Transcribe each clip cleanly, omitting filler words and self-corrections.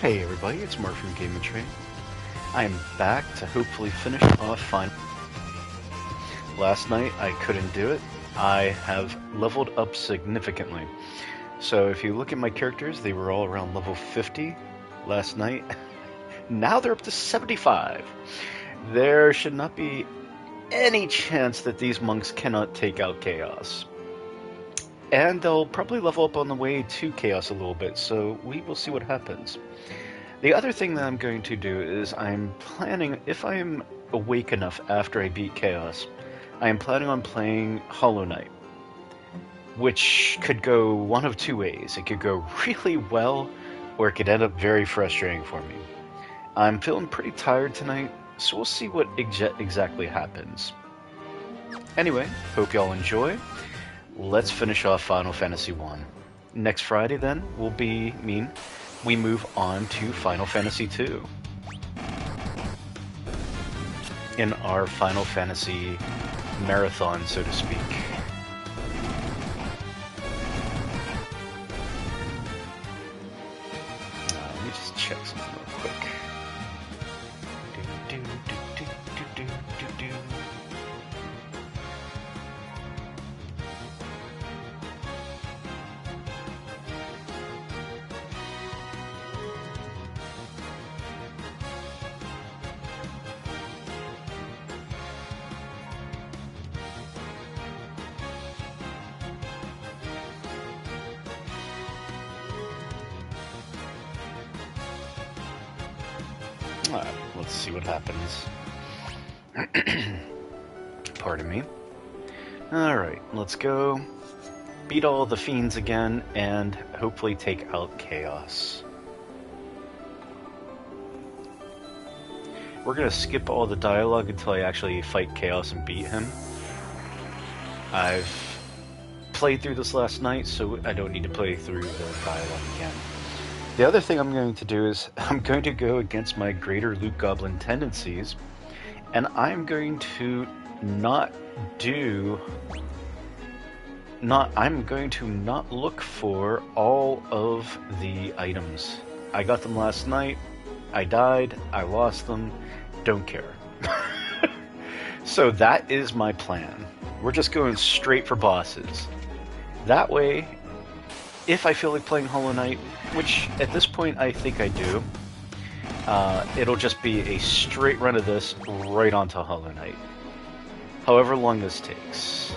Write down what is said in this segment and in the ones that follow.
Hey everybody, it's Mark from Game and Train. I am back to hopefully finish off Final. Last night I couldn't do it. I have leveled up significantly. So if you look at my characters, they were all around level 50 last night. Now they're up to 75. There should not be any chance that these monks cannot take out Chaos. And they'll probably level up on the way to Chaos a little bit, so we will see what happens. The other thing that I'm going to do is I'm planning, if I am awake enough after I beat Chaos, I am planning on playing Hollow Knight, which could go one of two ways. It could go really well, or it could end up very frustrating for me. I'm feeling pretty tired tonight, so we'll see what exactly happens. Anyway, hope y'all enjoy. Let's finish off Final Fantasy 1. Next Friday, then, will be we move on to Final Fantasy 2. In our Final Fantasy marathon, so to speak. Let me just check something real quick. Alright, let's see what happens. Pardon me. Alright, let's go beat all the fiends again and hopefully take out Chaos. We're gonna skip all the dialogue until I actually fight Chaos and beat him. I've played through this last night, so I don't need to play through the dialogue again. The other thing I'm going to do is I'm going to go against my greater loot goblin tendencies, and I'm going to not look for all of the items. I got them last night, I died, I lost them, don't care. So that is my plan. We're just going straight for bosses. That way, if I feel like playing Hollow Knight, which at this point I think I do, it'll just be a straight run of this right onto Hollow Knight. However long this takes.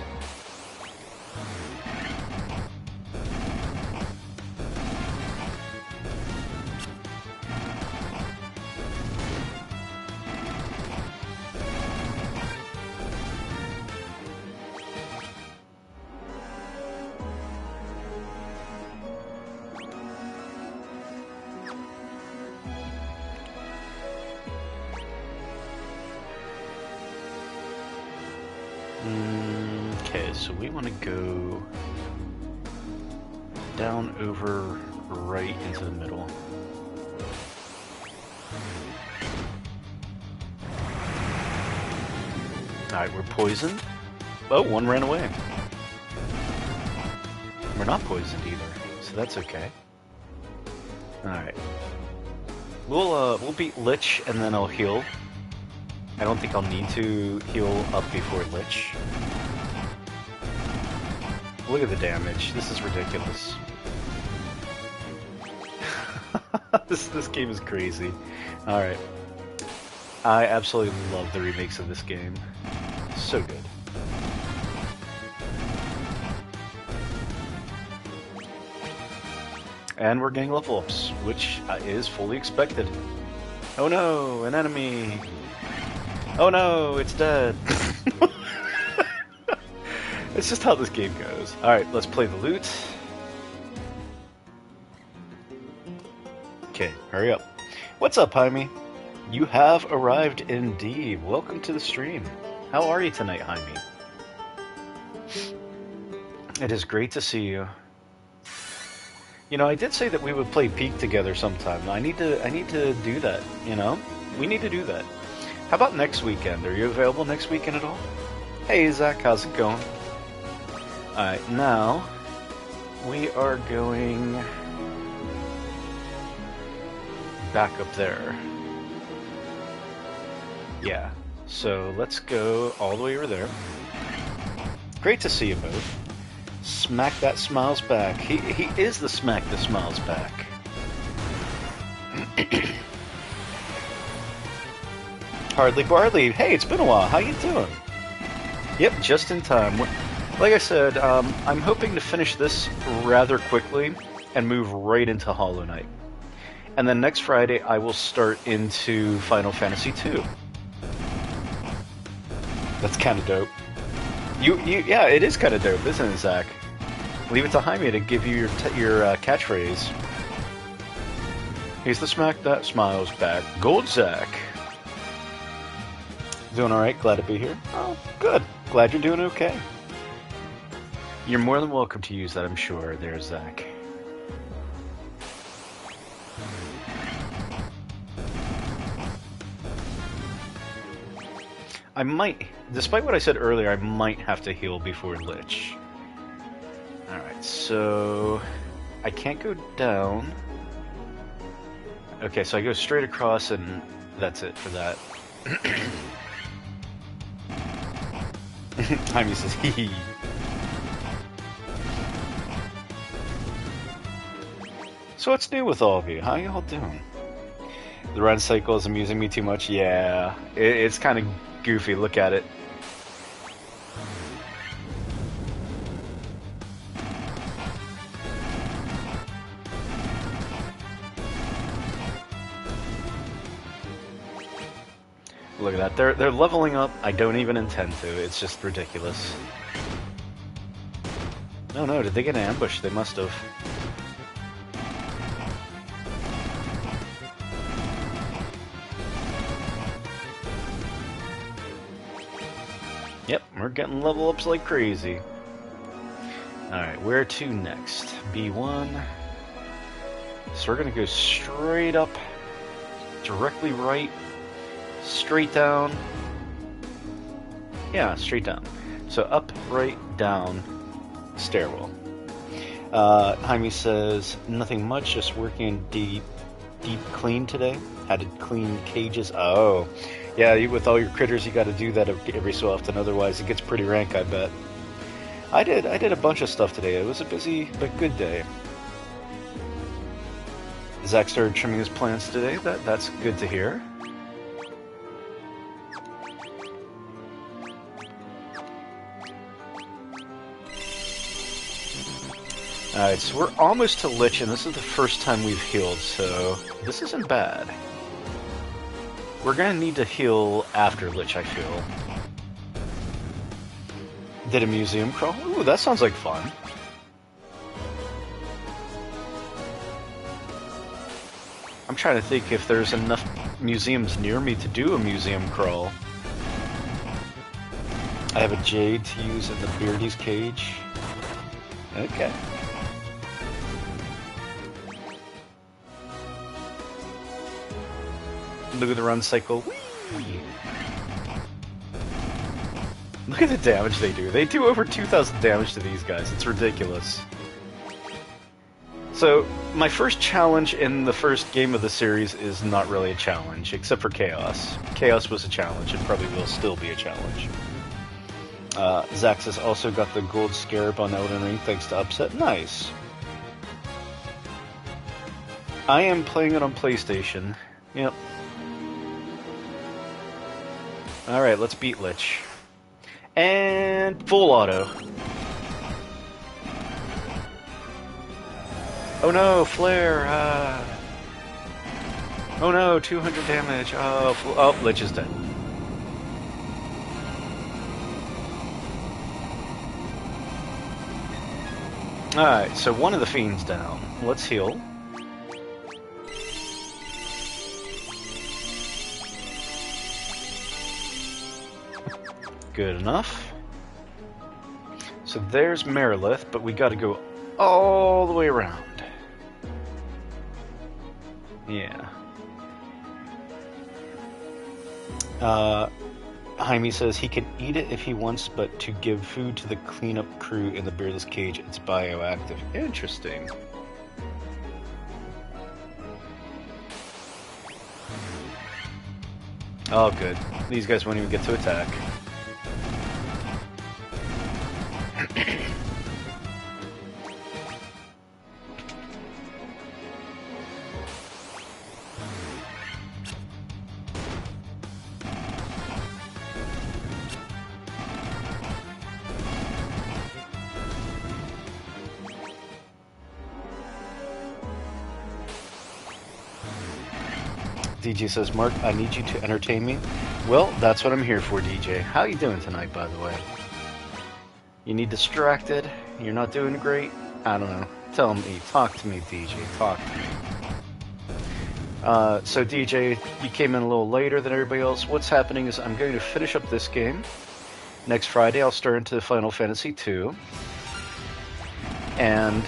Okay, so we want to go down, over, right into the middle. Alright, we're poisoned. Oh, one ran away. We're not poisoned either, so that's okay. Alright. We'll beat Lich and then I'll heal. I don't think I'll need to heal up before Lich. Look at the damage. This is ridiculous. This game is crazy. Alright. I absolutely love the remakes of this game. So good. And we're getting level ups, which is fully expected. Oh no, an enemy! Oh no, it's dead! It's just how this game goes. Alright, let's play the loot. Okay, hurry up. What's up, Jaime? You have arrived indeed. Welcome to the stream. How are you tonight, Jaime? It is great to see you. You know, I did say that we would play Peak together sometime. I need to do that, you know? We need to do that. How about next weekend? Are you available next weekend at all? Hey, Zach, how's it going? Alright, now we are going back up there. Yeah. So let's go all the way over there. Great to see you both. Smack that smiles back. He is the smack that smiles back. Hardly Bardley. Hey, it's been a while. How you doing? Yep, just in time. Like I said, I'm hoping to finish this rather quickly and move right into Hollow Knight. And then next Friday, I will start into Final Fantasy II. That's kind of dope. Yeah, it is kind of dope, isn't it, Zach? Leave it to Jaime to give you your catchphrase. He's the smack that smiles back. Gold Zach. Doing alright, glad to be here. Oh, good. Glad you're doing okay. You're more than welcome to use that, I'm sure, there, Zach. I might, despite what I said earlier, I might have to heal before Lich. Alright, so I can't go down. Okay, so I go straight across and that's it for that. Jaime says, hee hee. So what's new with all of you? How y'all doing? The run cycle is amusing me too much? Yeah, it's kind of goofy. Look at it. Look at that. They're leveling up. I don't even intend to. It's just ridiculous. No, did they get ambushed? They must have. Yep, we're getting level ups like crazy. Alright, where to next? B1. So we're gonna go straight up, directly right, straight down. Yeah, straight down. So up, right, down, stairwell. Jaime says, nothing much, just working deep clean today. Had to clean cages. Oh. Yeah, with all your critters, you got to do that every so often. Otherwise, it gets pretty rank, I bet. I did a bunch of stuff today. It was a busy but good day. Zach started trimming his plants today. That's good to hear. Alright, so we're almost to Lich, and this is the first time we've healed, so this isn't bad. We're gonna need to heal after Lich, I feel. Did a museum crawl? Ooh, that sounds like fun. I'm trying to think if there's enough museums near me to do a museum crawl. I have a jade to use in the Beardy's cage. Okay. Look at the run cycle. Whee! Look at the damage they do. They do over 2,000 damage to these guys. It's ridiculous. So, my first challenge in the first game of the series is not really a challenge, except for Chaos. Chaos was a challenge, and probably will still be a challenge. Zax has also got the gold scarab on Elden Ring thanks to Upset. Nice. I am playing it on PlayStation. Yep. Alright, let's beat Lich. And full auto. Oh no, flare! Oh no, 200 damage. Oh, Lich is dead. Alright, so one of the fiends down. Let's heal. Good enough. So there's Marilith, but we gotta go all the way around. Yeah. Jaime says he can eat it if he wants, but to give food to the cleanup crew in the beardless cage, it's bioactive. Interesting. Oh, good. These guys won't even get to attack. DJ says, Mark, I need you to entertain me. Well, that's what I'm here for, DJ. How you doing tonight, by the way? You need distracted? You're not doing great? I don't know. Tell me. Talk to me, DJ. Talk to me. So, DJ, you came in a little later than everybody else. What's happening is I'm going to finish up this game. Next Friday, I'll start into Final Fantasy II. And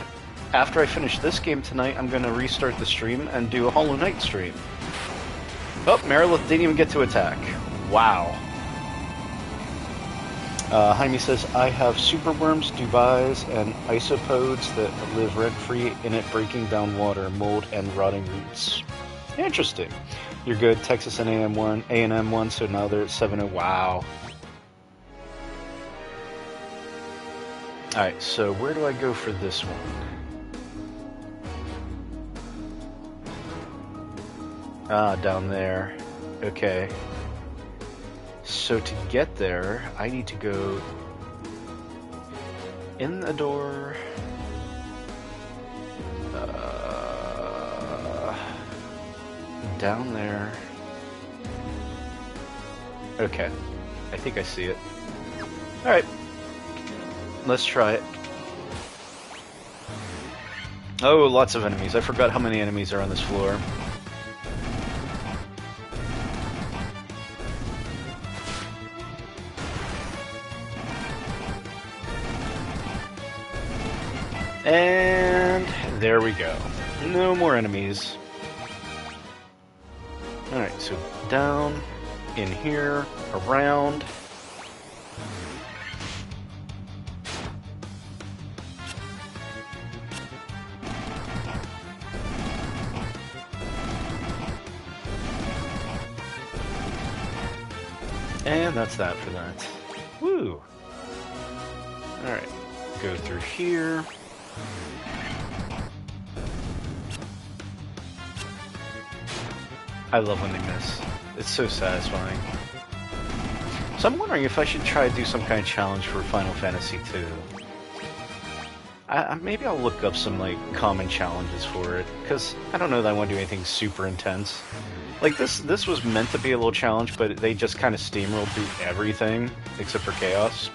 after I finish this game tonight, I'm going to restart the stream and do a Hollow Knight stream. Oh, Merilith didn't even get to attack. Wow. Jaime says, I have superworms, Dubais, and isopods that live rent-free in it, breaking down water, mold, and rotting roots. Interesting. You're good. Texas and A&M 1, so now they're at 7-0. Wow. Alright, so where do I go for this one? Ah, down there. Okay. So to get there, I need to go in the door. Down there. Okay. I think I see it. Alright. Let's try it. Oh, lots of enemies. I forgot how many enemies are on this floor. And there we go. No more enemies. Alright, so down, in here, around. And that's that for that. Woo! Alright, go through here. I love when they miss. It's so satisfying. So I'm wondering if I should try to do some kind of challenge for Final Fantasy II. Maybe I'll look up some like common challenges for it, because I don't know that I want to do anything super intense. Like this was meant to be a little challenge, but they just kind of steamrolled through everything except for Chaos.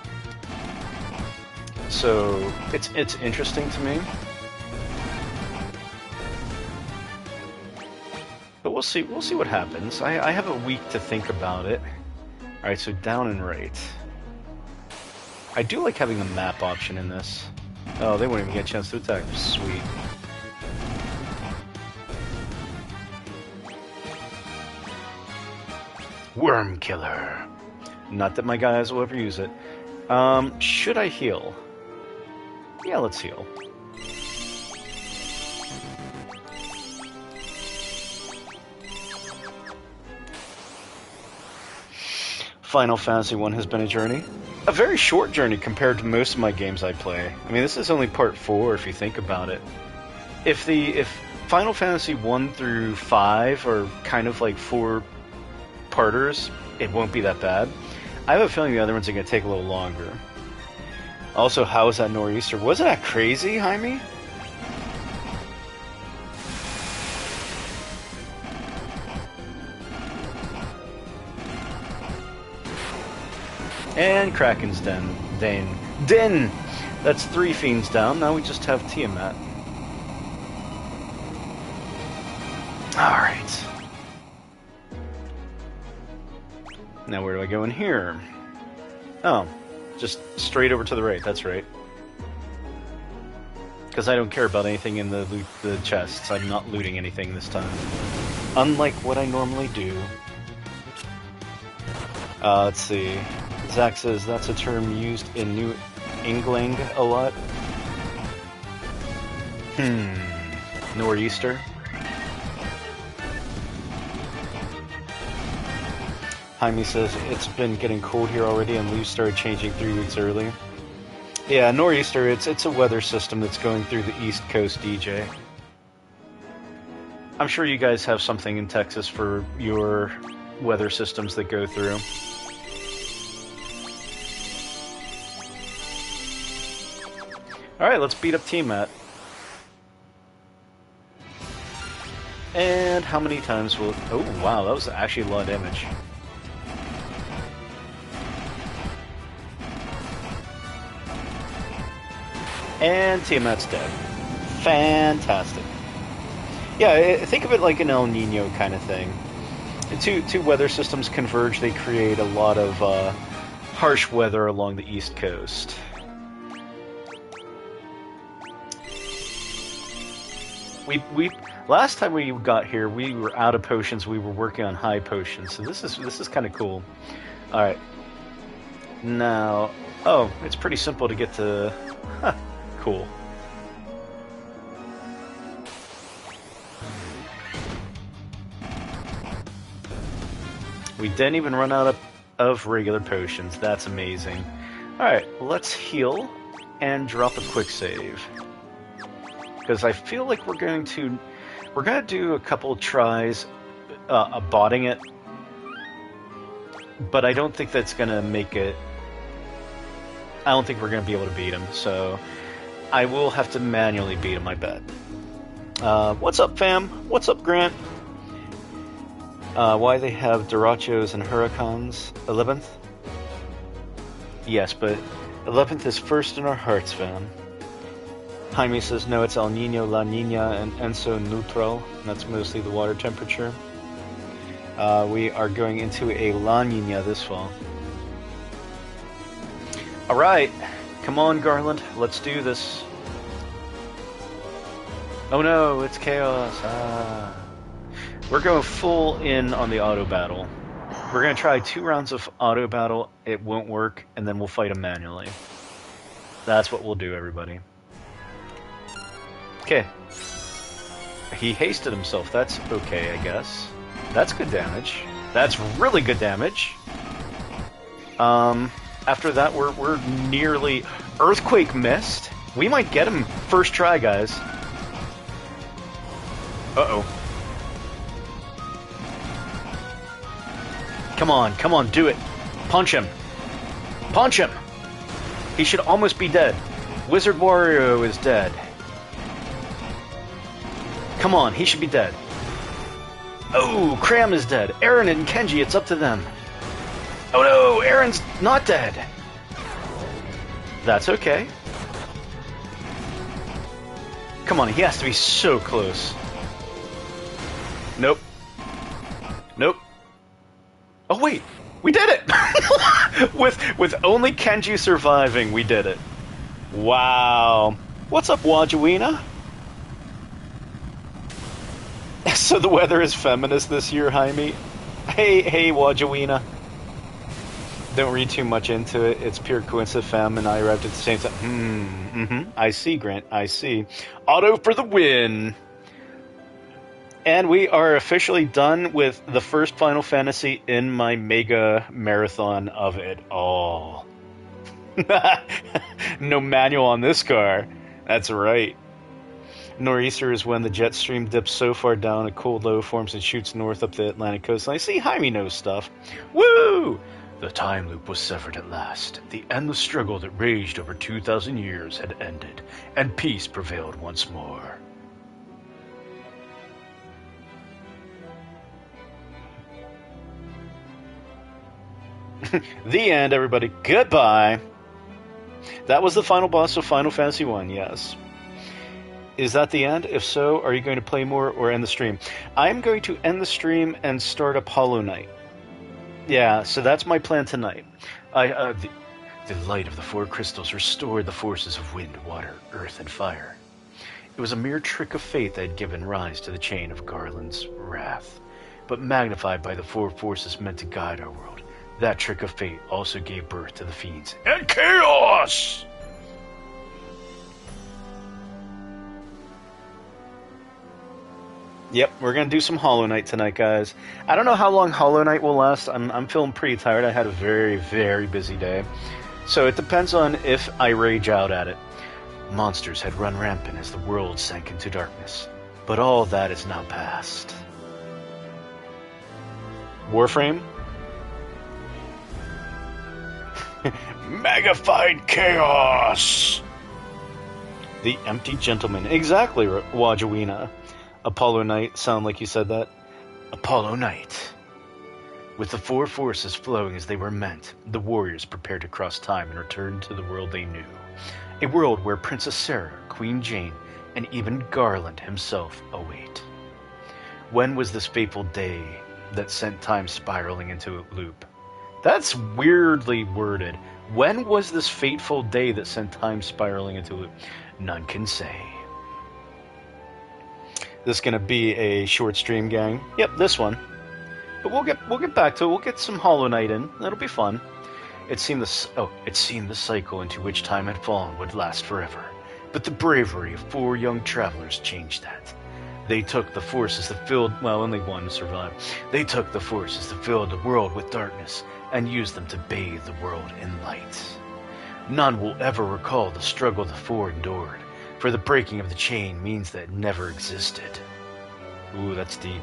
So it's interesting to me. But we'll see what happens. I have a week to think about it. Alright, so down and right. I do like having the map option in this. Oh, they won't even get a chance to attack. Sweet. Worm Killer. Not that my guys will ever use it. Should I heal? Yeah, let's heal. Final Fantasy 1 has been a journey. A very short journey compared to most of my games I play. I mean, this is only part 4 if you think about it. If Final Fantasy 1 through 5 are kind of like 4-parters, it won't be that bad. I have a feeling the other ones are going to take a little longer. Also, how was that nor'easter? Wasn't that crazy, Jaime? And Kraken's Den. That's 3 fiends down. Now we just have Tiamat. Alright. Now where do I go in here? Oh, just straight over to the right. That's right. Because I don't care about anything in the chests. I'm not looting anything this time. Unlike what I normally do. Let's see. Zach says that's a term used in New England a lot. Nor'easter. Jaime says, it's been getting cold here already and leaves started changing 3 weeks early. Yeah, nor'easter, it's a weather system that's going through the East Coast, DJ. I'm sure you guys have something in Texas for your weather systems that go through. Alright, let's beat up T-Mat. And how many times will... Oh, wow, that was actually a lot of damage. And Tiamat's dead. Fantastic. Yeah, think of it like an El Nino kind of thing. Two weather systems converge, they create a lot of harsh weather along the East Coast. We last time we got here, we were out of potions. We were working on high potions, so this is kind of cool. All right, now, oh, it's pretty simple to get to. Huh, cool. We didn't even run out of regular potions. That's amazing. All right, let's heal and drop a quick save. Because I feel like we're gonna do a couple tries botting it, but I don't think that's gonna make it. I don't think we're gonna be able to beat him, so I will have to manually beat him, I bet. What's up, fam? What's up, Grant? Why they have Durachos and Huracans? 11th? Yes, but 11th is first in our hearts, fam. Jaime says, no, it's El Nino, La Nina, and Enso Neutral. And that's mostly the water temperature. We are going into a La Nina this fall. Alright, come on, Garland, let's do this. Oh no, it's chaos. Ah. We're going full in on the auto battle. We're going to try 2 rounds of auto battle. It won't work, and then we'll fight him manually. That's what we'll do, everybody. Okay. He hasted himself. That's okay, I guess. That's good damage. That's really good damage. After that, we're nearly... Earthquake missed. We might get him first try, guys. Uh-oh. Come on, do it. Punch him. Punch him! He should almost be dead. Wizard Wario is dead. Come on, he should be dead. Oh, Cram is dead. Aaron and Kenji, it's up to them. Oh no, Aaron's not dead. That's okay. Come on, he has to be so close. Nope. Nope. Oh wait, we did it! with only Kenji surviving, we did it. Wow. What's up, Wajawina? So the weather is feminist this year, Jaime? Hey, Wajawina. Don't read too much into it. It's pure coincidence, fam, and I arrived at the same time. I see, Grant, I see. Auto for the win! And we are officially done with the first Final Fantasy in my mega marathon of it all. No manual on this car. That's right. Nor'easter is when the jet stream dips so far down a cold low forms and shoots north up the Atlantic coastline. See, Jaime knows stuff. Woo! The time loop was severed at last. The endless struggle that raged over 2,000 years had ended, and peace prevailed once more. The end, everybody. Goodbye. That was the final boss of Final Fantasy 1, yes. Is that the end? If so, are you going to play more or end the stream? I'm going to end the stream and start up Hollow Knight. Yeah, so that's my plan tonight. The light of the 4 crystals restored the forces of wind, water, earth, and fire. It was a mere trick of fate that had given rise to the chain of Garland's wrath, but magnified by the 4 forces meant to guide our world. That trick of fate also gave birth to the fiends and chaos! Yep, we're gonna do some Hollow Knight tonight, guys. I don't know how long Hollow Knight will last. I'm feeling pretty tired. I had a very, very busy day. So it depends on if I rage out at it. Monsters had run rampant as the world sank into darkness. But all that is now past. Warframe? Magnified chaos! The Empty Gentleman. Exactly, Wajawina. Apollo Knight. Sound like you said that? Apollo Knight. With the four forces flowing as they were meant, the warriors prepared to cross time and return to the world they knew. A world where Princess Sarah, Queen Jane, and even Garland himself await. When was this fateful day that sent time spiraling into a loop? That's weirdly worded. When was this fateful day that sent time spiraling into a loop? None can say. This is gonna be a short stream, gang. Yep, this one. But we'll get back to it. We'll get some Hollow Knight in. That'll be fun. It seemed the cycle into which time had fallen would last forever. But the bravery of four young travelers changed that. They took the forces that filled, well, only one survived. They took the forces that filled the world with darkness and used them to bathe the world in light. None will ever recall the struggle the four endured, for the breaking of the chain means that it never existed. Ooh, that's deep.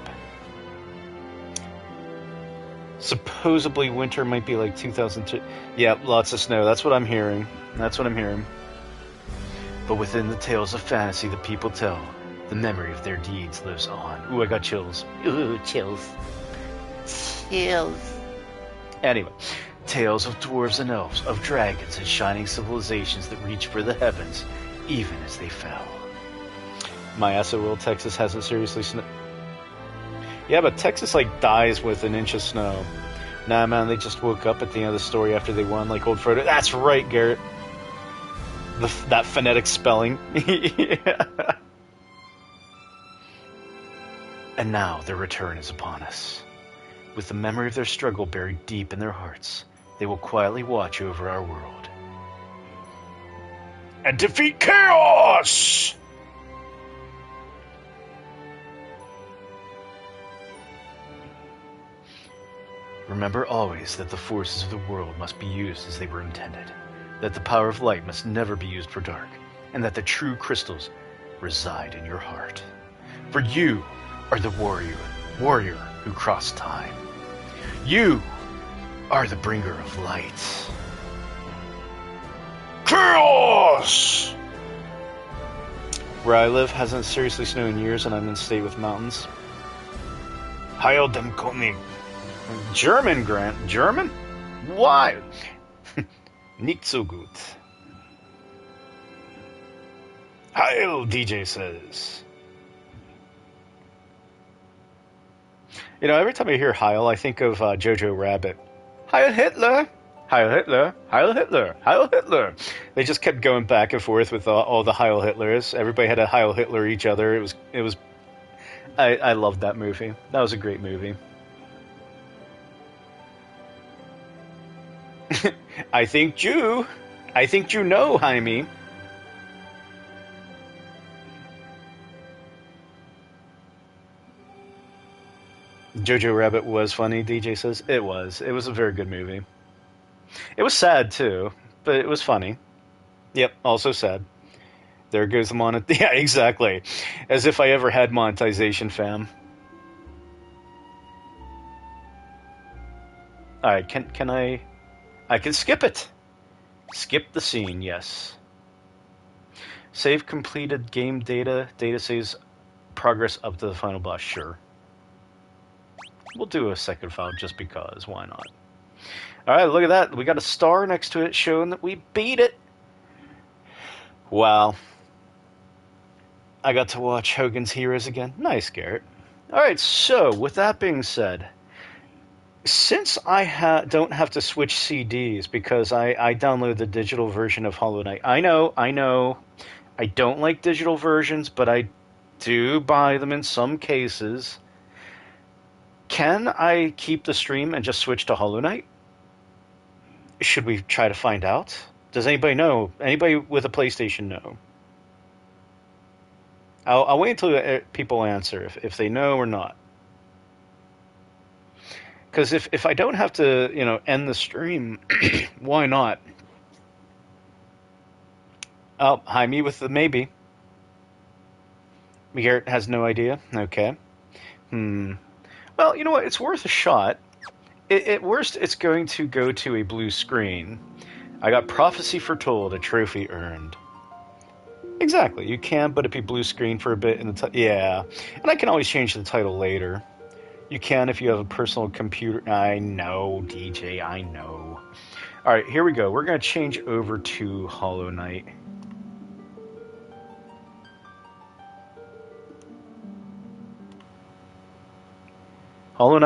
Supposedly winter might be like 2002. Yeah, lots of snow. That's what I'm hearing. But within the tales of fantasy that people tell, the memory of their deeds lives on. Ooh, I got chills. Ooh, chills. Chills. Anyway, tales of dwarves and elves, of dragons and shining civilizations that reach for the heavens, even as they fell. My ass at Will, Texas hasn't seriously snowed. Yeah, but Texas, like, dies with an inch of snow. Nah, man, they just woke up at the end of the story after they won, like old Frodo. That's right, Garrett. That phonetic spelling. Yeah. And now their return is upon us. With the memory of their struggle buried deep in their hearts, they will quietly watch over our world. And defeat chaos! Remember always that the forces of the world must be used as they were intended, that the power of light must never be used for dark, and that the true crystals reside in your heart. For you are the warrior who crossed time. You are the bringer of light. Chaos! Where I live hasn't seriously snowed in years, and I'm in a state with mountains. Heil dem König. German, Grant. German? Why? Nicht so gut. Heil, DJ says. You know, every time I hear Heil, I think of Jojo Rabbit. Heil Hitler! Heil Hitler! Heil Hitler! Heil Hitler! They just kept going back and forth with all the Heil Hitlers. Everybody had to Heil Hitler each other. It was. I loved that movie. That was a great movie. I think you know, Jaime. Jojo Rabbit was funny, DJ says. It was. It was a very good movie. It was sad, too, but it was funny. Yep, also sad. There goes the Yeah, exactly. As if I ever had monetization, fam. Alright, can I can skip it. Skip the scene, yes. Save completed game data. Data saves progress up to the final boss, sure. We'll do a second file just because, why not? Alright, look at that. We got a star next to it showing that we beat it. Wow. I got to watch Hogan's Heroes again. Nice, Garrett. Alright, so, with that being said, since I don't have to switch CDs because I download the digital version of Hollow Knight. I know, I don't like digital versions, but I do buy them in some cases. Can I keep the stream and just switch to Hollow Knight? Should we try to find out? Does anybody know? Anybody with a PlayStation know? I'll wait until people answer if they know or not. Because if I don't have to, end the stream, why not? Oh, hi, me with the maybe. Garrett has no idea. Okay. Well, you know what? It's worth a shot. At worst, it's going to go to a blue screen. I got prophecy foretold, a trophy earned. Exactly. You can, but it be blue screen for a bit. Yeah, and I can always change the title later. You can if you have a personal computer. I know, DJ. I know. All right, here we go. We're going to change over to Hollow Knight. Hollow Knight.